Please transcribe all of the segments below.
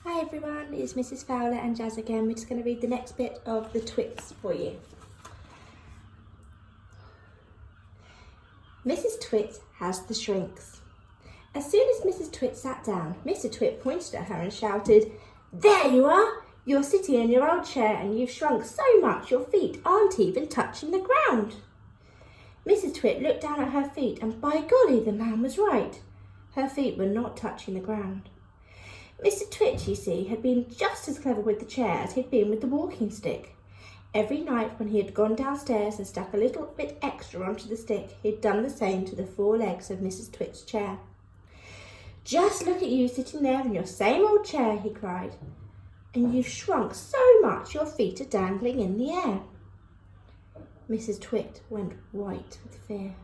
Hi everyone, it's Mrs. Fowler and Jazz again. We're just going to read the next bit of the Twits for you. Mrs. Twit has the shrinks. As soon as Mrs. Twit sat down, Mr. Twit pointed at her and shouted, "There you are! You're sitting in your old chair and you've shrunk so much your feet aren't even touching the ground." Mrs. Twit looked down at her feet and by golly, the man was right. Her feet were not touching the ground. Mr. Twit, you see, had been just as clever with the chair as he'd been with the walking stick. Every night when he had gone downstairs and stuck a little bit extra onto the stick, he'd done the same to the four legs of Mrs. Twit's chair. "Just look at you sitting there in your same old chair," he cried, "and you've shrunk so much your feet are dangling in the air." Mrs. Twit went white with fear.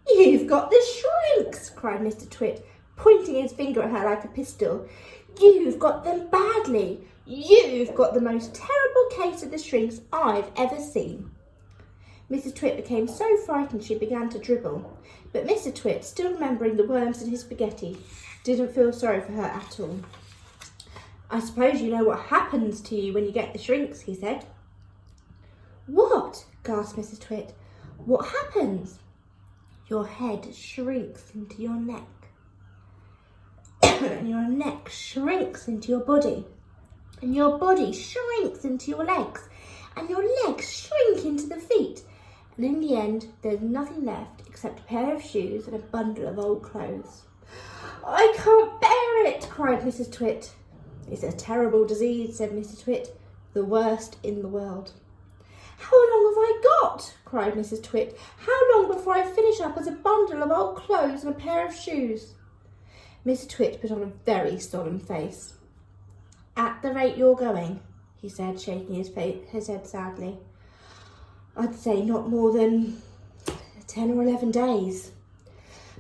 "You've got the shrinks," cried Mr. Twit, pointing his finger at her like a pistol. "You've got them badly. You've got the most terrible case of the shrinks I've ever seen." Mrs. Twit became so frightened she began to dribble, but Mr. Twit, still remembering the worms in his spaghetti, didn't feel sorry for her at all. "I suppose you know what happens to you when you get the shrinks," he said. "What?" gasped Mrs. Twit. "What happens?" "Your head shrinks into your neck, and your neck shrinks into your body, and your body shrinks into your legs, and your legs shrink into the feet, and in the end there's nothing left except a pair of shoes and a bundle of old clothes." "I can't bear it," cried Mrs. Twit. "It's a terrible disease," said Mr. Twit, "the worst in the world." "How long have I got?" cried Mrs. Twit. "How long before I finish up as a bundle of old clothes and a pair of shoes?" Mr. Twit put on a very solemn face. "At the rate you're going," he said, shaking his head sadly, "I'd say not more than 10 or 11 days.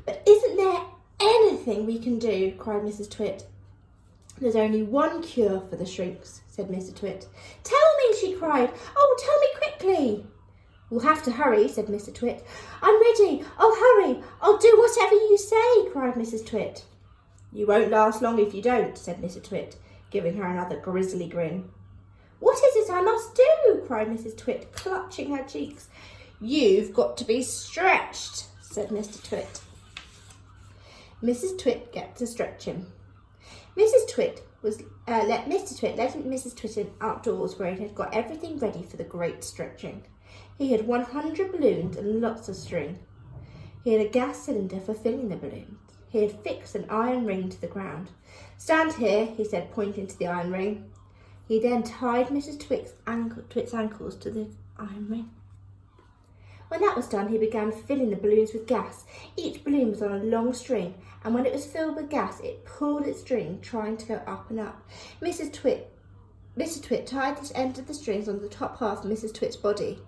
"But isn't there anything we can do?" cried Mrs. Twit. "There's only one cure for the shrinks," said Mr. Twit. "Tell me," she cried. "Oh, tell me quickly." "We'll have to hurry," said Mr. Twit. "I'm ready. I'll hurry. I'll do whatever you say," cried Mrs. Twit. "You won't last long if you don't," said Mr. Twit, giving her another grisly grin. "What is it I must do?" cried Mrs. Twit, clutching her cheeks. "You've got to be stretched," said Mr. Twit. Mrs. Twit get to stretching. Mrs. Twit let Mrs. Twit in outdoors where he had got everything ready for the great stretching. He had 100 balloons and lots of string. He had a gas cylinder for filling the balloons. He had fixed an iron ring to the ground. "Stand here," he said, pointing to the iron ring. He then tied Mrs. Twit's ankles to the iron ring. When that was done, he began filling the balloons with gas. Each balloon was on a long string, and when it was filled with gas, it pulled its string, trying to go up and up. Mr. Twit tied this end of the strings on the top half of Mrs. Twit's body.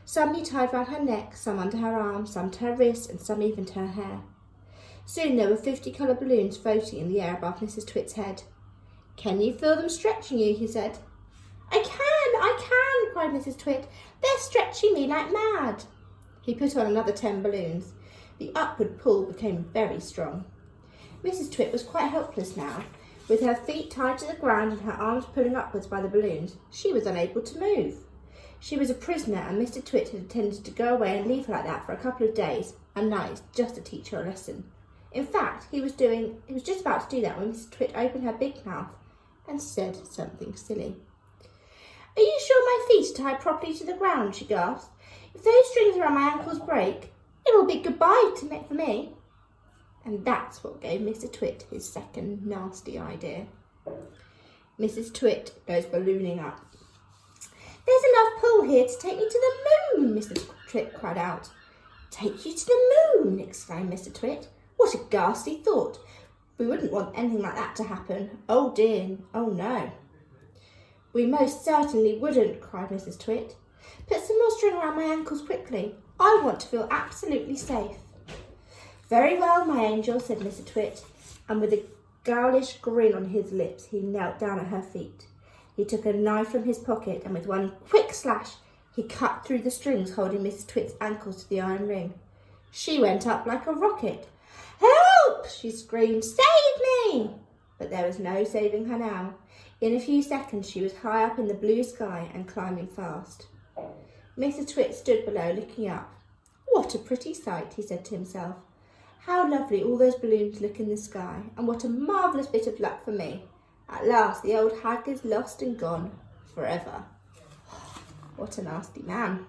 Some he tied round her neck, some under her arms, some to her wrists, and some even to her hair. Soon there were 50 coloured balloons floating in the air above Mrs. Twit's head. "Can you feel them stretching you?" he said. I can, cried Mrs. Twit. "They're stretching me like mad." He put on another 10 balloons. The upward pull became very strong. Mrs. Twit was quite helpless now. With her feet tied to the ground and her arms pulling upwards by the balloons, she was unable to move. She was a prisoner, and Mr. Twit had intended to go away and leave her like that for a couple of days and nights just to teach her a lesson. In fact, he was just about to do that when Mrs. Twit opened her big mouth and said something silly. "Are you sure my feet are tied properly to the ground?" she gasped. "If those strings around my ankles break, it will be goodbye for me." And that's what gave Mr. Twit his second nasty idea. Mrs. Twit goes ballooning up. "There's enough pull here to take me to the moon," Mrs. Twit cried out. "Take you to the moon?" exclaimed Mr. Twit. "What a ghastly thought. We wouldn't want anything like that to happen. Oh dear, oh no." "We most certainly wouldn't," cried Mrs. Twit. "Put some more string around my ankles quickly. I want to feel absolutely safe." "Very well, my angel," said Mr. Twit, and with a ghoulish grin on his lips, he knelt down at her feet. He took a knife from his pocket, and with one quick slash, he cut through the strings holding Mrs. Twit's ankles to the iron ring. She went up like a rocket. "Help!" she screamed. "Save me!" But there was no saving her now. In a few seconds she was high up in the blue sky and climbing fast. Mr. Twit stood below looking up. What a pretty sight, he said to himself. How lovely all those balloons look in the sky, and what a marvellous bit of luck for me. At last the old hag is lost and gone forever. What a nasty man.